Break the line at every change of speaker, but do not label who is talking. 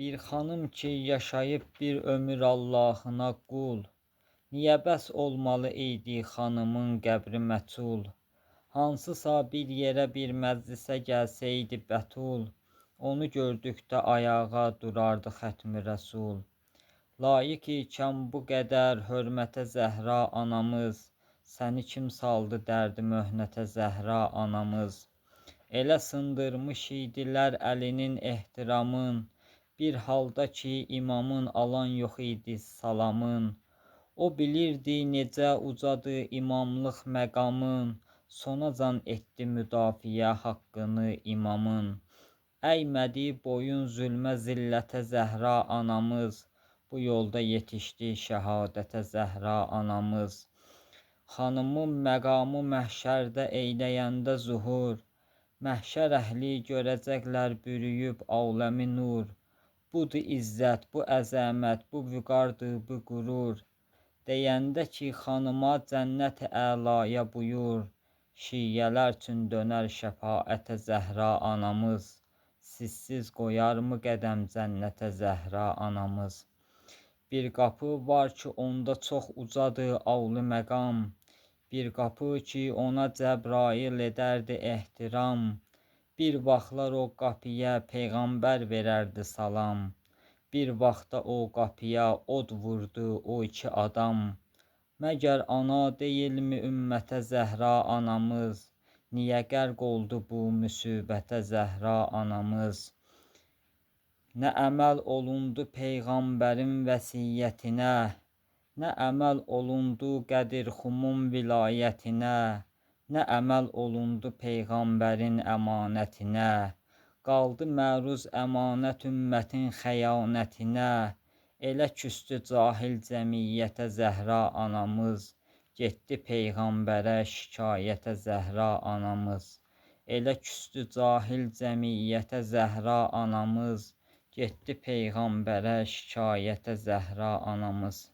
Bir xanım ki yaşayıb bir ömür Allahına qul, niyə bəs olmalı idi xanımın qəbri məchul? Hansısa bir yerə bir məclisə gəlsəydi bətul, onu gördükdə ayağa durardı xətmi Rəsul. Layiq ikən bu qədər hörmətə Zəhra anamız, səni kim saldı dərdi möhnətə Zəhra anamız? Elə sındırmış idilər əlinin ehtiramın, bir halda ki imamın alan yox idi salamın. O bilirdi necə ucadır imamlıq məqamın, sonacan etdi müdafiə haqqını imamın. Əymədi boyun zülmə zillətə Zəhra anamız, bu yolda yetişdi şəhadətə Zəhra anamız. Xanımın məqamı məhşərdə eyləyəndə zuhur, məhşər əhli görəcəklər bürüyüb aləmi nur. Budur izzət, bu əzəmət, bu vüqardır, bu qürur. Deyəndə ki xanıma cənnət-i əlaya buyur, şiyyələr üçün dönər şəfaətə Zəhra anamız. Sizsiz qoyarmı qədəm cənnətə Zəhra anamız? Bir qapı var ki onda çox ucadır avlı məqam, bir qapı ki ona Cəbrail edərdi ehtiram. Bir vaxtlar o qapıya Peyğəmbər verərdi salam, bir vaxtda o qapıya od vurdu o iki adam. Məgər ana deyilmi ümmətə Zəhra anamız, niyə qərq oldu bu müsibətə Zəhra anamız? Nə əməl olundu Peyğəmbərin vəsiyyətinə, nə əməl olundu Qədirxumun vilayətinə, nə əməl olundu Peyğəmbərin əmanətinə. Qaldı məruz əmanət ümmətin xəyanətinə, elə küstü cahil cəmiyyətə Zəhra anamız, getdi Peyğəmbərə şikayətə Zəhra anamız. Elə küstü cahil cəmiyyətə Zəhra anamız, getdi Peyğəmbərə şikayətə Zəhra anamız.